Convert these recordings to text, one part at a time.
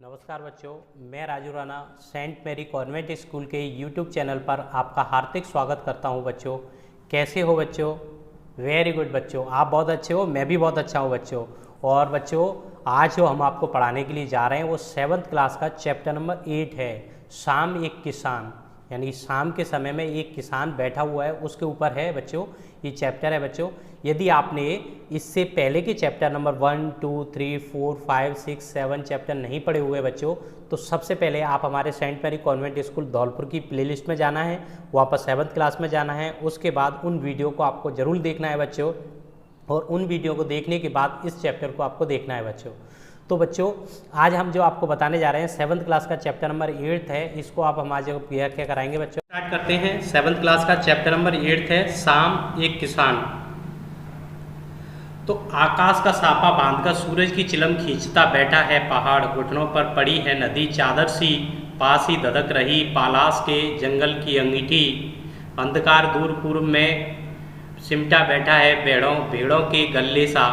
नमस्कार बच्चों, मैं Raju Rana saint Mary convent school के यूट्यूब चैनल पर आपका हार्दिक स्वागत करता हूं। बच्चों कैसे हो बच्चों? वेरी गुड बच्चों, आप बहुत अच्छे हो, मैं भी बहुत अच्छा हूं बच्चों। और बच्चों आज जो हम आपको पढ़ाने के लिए जा रहे हैं वो 7th क्लास का चैप्टर नंबर 8 है, शाम एक किसान। यानी शाम के समय में एक किसान बैठा हुआ है, उसके ऊपर है बच्चों ये चैप्टर है बच्चों। यदि आपने इससे पहले के चैप्टर नंबर 1, 2, 3, 4, 5, 6, 7 चैप्टर नहीं पढ़े हुए बच्चों, तो सबसे पहले आप हमारे saint Mary convent school Dholpur की प्लेलिस्ट में जाना है, वहाँ पर 7th क्लास में जाना है। उसके बाद उन वीडियो को आपको ज़रूर देखना है बच्चों, और उन वीडियो को देखने के बाद इस चैप्टर को आपको देखना है बच्चों। तो बच्चों आज हम जो आपको बताने जा रहे हैं 7th क्लास का चैप्टर नंबर 8 है, इसको आप हमारे जो क्या कराएंगे बच्चों। स्टार्ट करते हैं। 7th क्लास का चैप्टर नंबर 8 है, शाम एक किसान। तो आकाश का साफा बांधकर सूरज की चिलम खींचता बैठा है पहाड़, घुटनों पर पड़ी है नदी चादर सी, पास ही धधक रही पालास के जंगल की अंगीठी, अंधकार दूर पूर्व में सिमटा बैठा है भेड़ों के गले सा।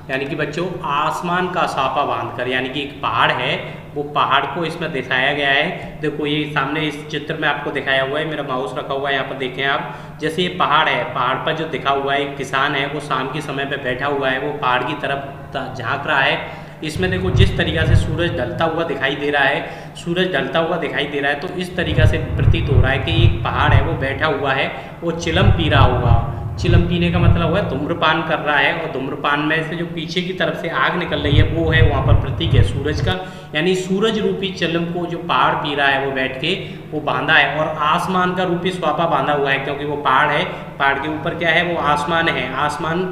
यानी कि बच्चों आसमान का साफा बांधकर, यानी कि एक पहाड़ है, वो पहाड़ को इसमें दिखाया गया है। देखो ये सामने इस चित्र में आपको दिखाया हुआ है, मेरा माउस रखा हुआ है यहाँ पर, देखें आप। जैसे ये पहाड़ है, पहाड़ पर जो दिखा हुआ है एक किसान है, वो शाम के समय पे बैठा हुआ है, वो पहाड़ की तरफ झांक रहा है। इसमें देखो जिस तरीक़ा से सूरज ढलता हुआ दिखाई दे रहा है, सूरज ढलता हुआ दिखाई दे रहा है, तो इस तरीक़ा से प्रतीत हो रहा है कि एक पहाड़ है, वो बैठा हुआ है, वो चिलम पी रहा होगा। चिलम पीने का मतलब हुआ धूम्रपान कर रहा है, और धूम्रपान में से जो पीछे की तरफ से आग निकल रही है वो है वहाँ पर प्रतीक है सूरज का। यानी सूरज रूपी चिलम को जो पहाड़ पी रहा है वो बैठ के वो बांधा है, और आसमान का रूपी स्वापा बांधा हुआ है, क्योंकि वो पहाड़ है, पहाड़ के ऊपर क्या है, वो आसमान है, आसमान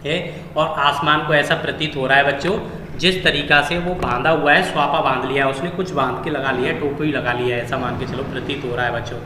है। और आसमान को ऐसा प्रतीत हो रहा है बच्चों, जिस तरीका से वो बांधा हुआ है, स्वापा बांध लिया है उसने, कुछ बांध के लगा लिया है, टोपी लगा लिया है, ऐसा मान के चलो प्रतीत हो रहा है बच्चों,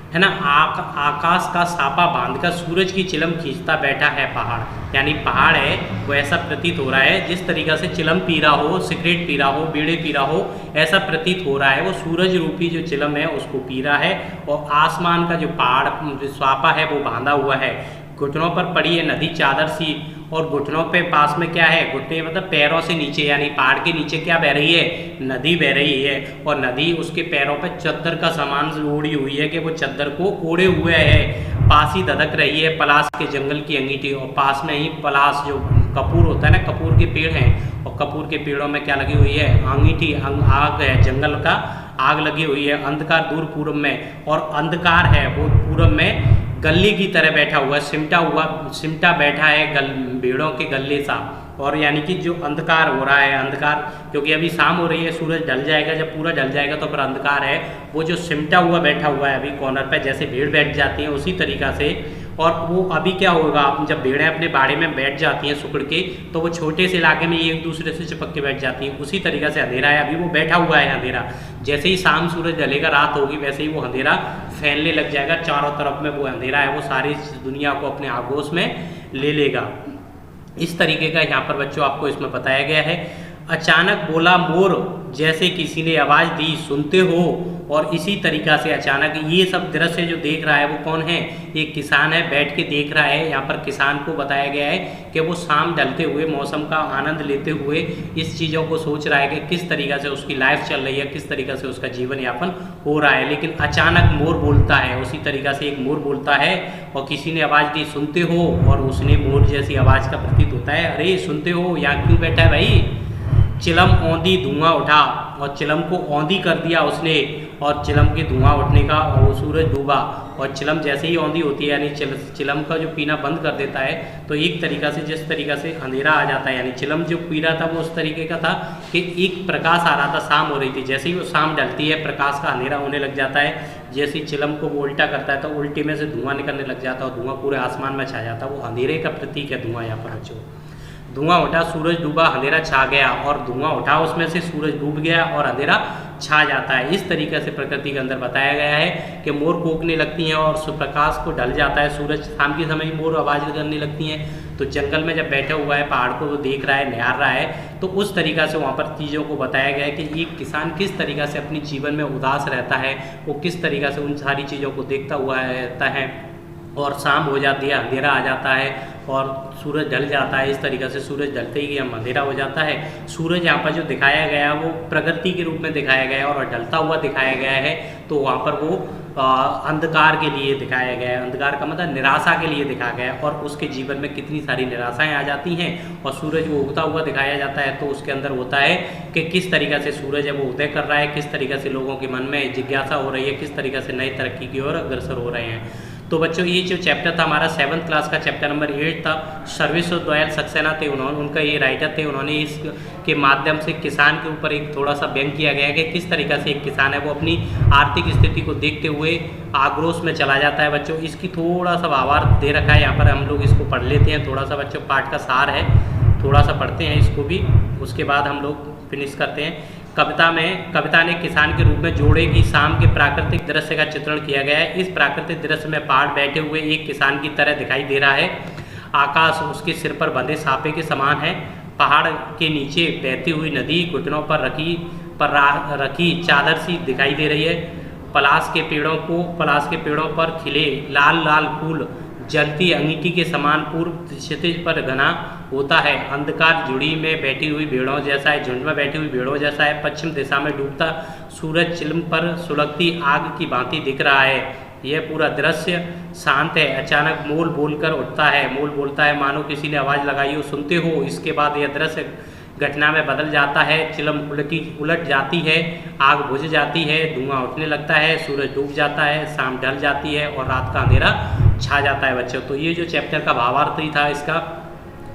है ना। आकाश का सापा बांधकर सूरज की चिलम खींचता बैठा है पहाड़। यानी पहाड़ है वो ऐसा प्रतीत हो रहा है, जिस तरीक़ा से चिलम पी रहा हो, सिगरेट पी रहा हो, बीड़े पी रहा हो, ऐसा प्रतीत हो रहा है। वो सूरज रूपी जो चिलम है उसको पी रहा है, और आसमान का जो पहाड़ जो स्वापा है वो बांधा हुआ है। घुटनों पर पड़ी है नदी चादर सी, और घुटनों पे पास में क्या है, घुटने मतलब पैरों से नीचे, यानी पहाड़ के नीचे क्या बह रही है, नदी बह रही है, और नदी उसके पैरों पे चद्दर का सामान ओढ़ी हुई है, कि वो चद्दर को ओढ़े हुए है। पास ही धधक रही है पलास के जंगल की अंगीठी, और पास में ही पलास जो कपूर होता है ना, कपूर के पेड़ हैं, और कपूर के पेड़ों में क्या लगी हुई है, अंगीठी, आग है, जंगल का आग लगी हुई है। अंधकार दूर पूर्व में, और अंधकार है वो पूर्व में गले की तरह बैठा हुआ, सिमटा बैठा है भेड़ों के गले सा। और यानी कि जो अंधकार हो रहा है, अंधकार क्योंकि अभी शाम हो रही है, सूरज ढल जाएगा, जब पूरा ढल जाएगा तो फिर अंधकार है, वो जो सिमटा हुआ बैठा हुआ है अभी कॉर्नर पे, जैसे भीड़ बैठ जाती है उसी तरीक़ा से। और वो अभी क्या होगा, जब भेड़ें अपने बाड़े में बैठ जाती हैं सुकड़ के, तो वो छोटे से इलाके में एक दूसरे से चिपक के बैठ जाती हैं, उसी तरीक़ा से अंधेरा है, अभी वो बैठा हुआ है अंधेरा। जैसे ही शाम सूरज ढलेगा, रात होगी, वैसे ही वो अंधेरा फैलने लग जाएगा, चारों तरफ में वो अंधेरा है, वो सारी दुनिया को अपने आगोश में ले लेगा। इस तरीके का यहाँ पर बच्चों आपको इसमें बताया गया है। अचानक बोला मोर, जैसे किसी ने आवाज़ दी, सुनते हो। और इसी तरीक़ा से अचानक ये सब दृश्य जो देख रहा है वो कौन है, एक किसान है, बैठ के देख रहा है। यहाँ पर किसान को बताया गया है कि वो शाम ढलते हुए मौसम का आनंद लेते हुए इस चीज़ों को सोच रहा है कि किस तरीक़ा से उसकी लाइफ चल रही है, किस तरीक़ा से उसका जीवन यापन हो रहा है। लेकिन अचानक मोर बोलता है, उसी तरीक़ा से एक मोर बोलता है, और किसी ने आवाज़ दी, सुनते हो। और उसने मोर जैसी आवाज़ का प्रतीत होता है, अरे सुनते हो, यहाँ क्यों बैठा है भाई। चिलम औंधी धुआं उठा, और चिलम को औंधी कर दिया उसने, और चिलम के धुआं उठने का वो सूरज डूबा। और चिलम जैसे ही औंधी होती है, यानी चिलम का जो पीना बंद कर देता है, तो एक तरीक़ा से जिस तरीक़ा से अंधेरा आ जाता है, यानी चिलम जो पी रहा था वो उस तरीके का था कि एक प्रकाश आ रहा था, शाम हो रही थी, जैसे ही वो शाम ढलती है प्रकाश का अंधेरा होने लग जाता है। जैसे ही चिलम को वो उल्टा करता है तो उल्टे में से धुआं निकलने लग जाता है, और धुआं पूरे आसमान में छा जाता है, वो अंधेरे का प्रतीक है धुआं। यहाँ पर बच्चों धुआं उठा, सूरज डूबा, अंधेरा छा गया, और धुआं उठा उसमें से, सूरज डूब गया और अंधेरा छा जाता है। इस तरीके से प्रकृति के अंदर बताया गया है कि मोर कूकने लगती हैं, और प्रकाश को ढल जाता है, सूरज शाम के समय मोर आवाज़ करने लगती हैं। तो जंगल में जब बैठा हुआ है, पहाड़ को वो देख रहा है, निहार रहा है, तो उस तरीक़ा से वहाँ पर चीज़ों को बताया गया है कि एक किसान किस तरीक़ा से अपने जीवन में उदास रहता है, वो किस तरीक़ा से उन सारी चीज़ों को देखता हुआ रहता है, और शाम हो जाती है, अंधेरा आ जाता है, और सूरज ढल जाता है। इस तरीक़े से सूरज ढलते ही हम अंधेरा हो जाता है। सूरज यहाँ पर जो दिखाया गया है वो प्रकृति के रूप में दिखाया गया है और ढलता हुआ दिखाया गया है, तो वहाँ पर वो अंधकार के लिए दिखाया गया है। अंधकार का मतलब निराशा के लिए दिखाया गया है और उसके जीवन में कितनी सारी निराशाएं आ जाती हैं। और सूरज वो उगता हुआ दिखाया जाता है, तो उसके अंदर होता है कि किस तरीक़े से सूरज है वो उदय कर रहा है, किस तरीक़े से लोगों के मन में जिज्ञासा हो रही है, किस तरीक़े से नई तरक्की की ओर अग्रसर हो रहे हैं। तो बच्चों ये जो चैप्टर था हमारा 7th क्लास का चैप्टर नंबर 8 था। सर्वेश्वर दयाल सक्सेना थे, उनका ये राइटर थे। उन्होंने इसके माध्यम से किसान के ऊपर एक थोड़ा सा व्यंग किया गया है कि किस तरीक़े से एक किसान है वो अपनी आर्थिक स्थिति को देखते हुए आक्रोश में चला जाता है। बच्चों इसकी थोड़ा सा भावार्थ दे रखा है यहाँ पर, हम लोग इसको पढ़ लेते हैं। थोड़ा सा बच्चों पाठ का सार है, थोड़ा सा पढ़ते हैं इसको भी, उसके बाद हम लोग फिनिश करते हैं। कविता ने किसान के रूप में जोड़े की शाम के प्राकृतिक दृश्य का चित्रण किया गया है। इस प्राकृतिक दृश्य में पहाड़ बैठे हुए एक किसान की तरह दिखाई दे रहा है। आकाश उसके सिर पर बंधे साफे के समान है। पहाड़ के नीचे बहती हुई नदी घुटनों पर रखी चादर सी दिखाई दे रही है। पलाश के पेड़ों पर खिले लाल लाल फूल जलती अंगीठी के समान पूर्व क्षितिज पर घना होता है। अंधकार झुड़ी में बैठी हुई भेड़ों जैसा है, झुंड में बैठी हुई भेड़ों जैसा है। पश्चिम दिशा में डूबता सूरज चिलम पर सुलगती आग की भांति दिख रहा है। यह पूरा दृश्य शांत है। अचानक मोल बोलता है मानो किसी ने आवाज़ लगाई हो, सुनते हो। इसके बाद यह दृश्य घटना में बदल जाता है। चिलम उलट जाती है, आग बुझ जाती है, धुआं उठने लगता है, सूरज डूब जाता है, शाम ढल जाती है और रात का अंधेरा छा जाता है। बच्चों तो ये जो चैप्टर का भावार्थ ही था इसका,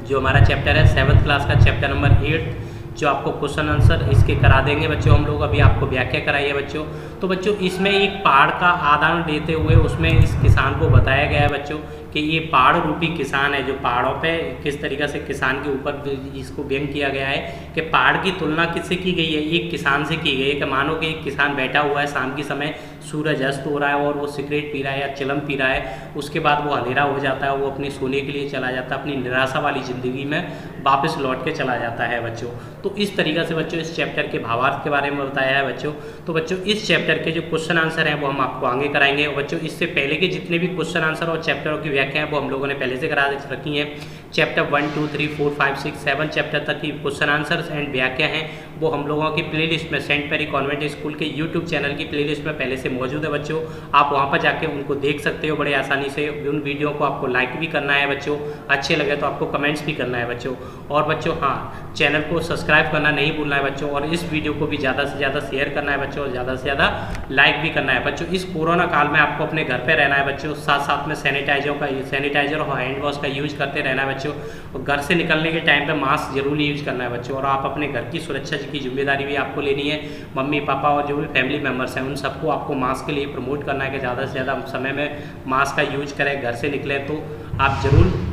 जो हमारा चैप्टर है 7th क्लास का चैप्टर नंबर 8, जो आपको क्वेश्चन आंसर इसके करा देंगे बच्चों हम लोग। अभी आपको व्याख्या कराई है बच्चों। तो बच्चों इसमें एक पहाड़ का आदान देते हुए उसमें इस किसान को बताया गया है बच्चों कि ये पहाड़ रूपी किसान है, जो पहाड़ों पे किस तरीक़े से किसान के ऊपर इसको व्यंग किया गया है कि पहाड़ की तुलना किससे की गई है, एक किसान से की गई है। कि मानो कि एक किसान बैठा हुआ है, शाम के समय सूरज अस्त हो रहा है और वो सिगरेट पी रहा है या चिलम पी रहा है। उसके बाद वो अंधेरा हो जाता है, वो अपने सोने के लिए चला जाता है, अपनी निराशा वाली ज़िंदगी में वापस लौट के चला जाता है बच्चों। तो इस तरीक़े से बच्चों इस चैप्टर के भावार्थ के बारे में बताया है बच्चों। तो बच्चों इस चैप्टर के जो क्वेश्चन आंसर हैं वो हम आपको आगे कराएंगे। और बच्चों इससे पहले के जितने भी क्वेश्चन आंसर और चैप्टरों की व्याख्या है वो हम लोगों ने पहले से करा रखी है। चैप्टर 1, 2, 3, 4, 5, 6, 7 चैप्टर तक की क्वेश्चन आंसर्स एंड व्याख्या हैं वो हम लोगों की प्लेलिस्ट में सेंट मैरी कॉन्वेंट स्कूल के यूट्यूब चैनल की प्लेलिस्ट में पहले से मौजूद है बच्चों। आप वहां पर जाके उनको देख सकते हो बड़े आसानी से। उन वीडियो को आपको लाइक भी करना है बच्चों, अच्छे लगे तो आपको कमेंट्स भी करना है बच्चों। और बच्चों हाँ, चैनल को सब्सक्राइब करना नहीं भूलना है बच्चों। और इस वीडियो को भी ज़्यादा से ज़्यादा शेयर करना है बच्चों और ज़्यादा से ज़्यादा लाइक भी करना है बच्चों। इस कोरोना काल में आपको अपने घर पर रहना है बच्चों, साथ साथ में सैनिटाइजर और हैंड वॉश का यूज करते रहना है बच्चों। और घर से निकलने के टाइम पे मास्क जरूर यूज करना है बच्चों। और आप अपने घर की सुरक्षा की जिम्मेदारी भी आपको लेनी है। मम्मी पापा और जो भी फैमिली मेम्बर्स हैं उन सबको आपको मास्क के लिए प्रमोट करना है कि ज़्यादा से ज़्यादा समय में मास्क का यूज करें। घर से निकले तो आप ज़रूर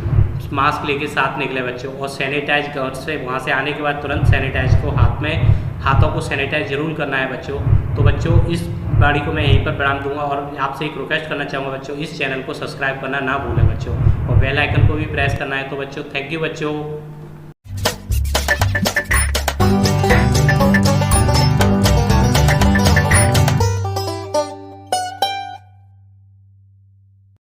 मास्क लेके साथ निकले बच्चों। और सैनिटाइज घर से वहाँ से आने के बाद तुरंत सैनिटाइज को हाथों को सैनिटाइज जरूर करना है बच्चों। तो बच्चों इस गाड़ी को मैं यहीं पर विराम दूंगा और आपसे एक रिक्वेस्ट करना चाहूँगा बच्चों, इस चैनल को सब्सक्राइब करना ना भूलें बच्चों और बेल आइकन को भी प्रेस करना है। तो बच्चों थैंक यू बच्चों।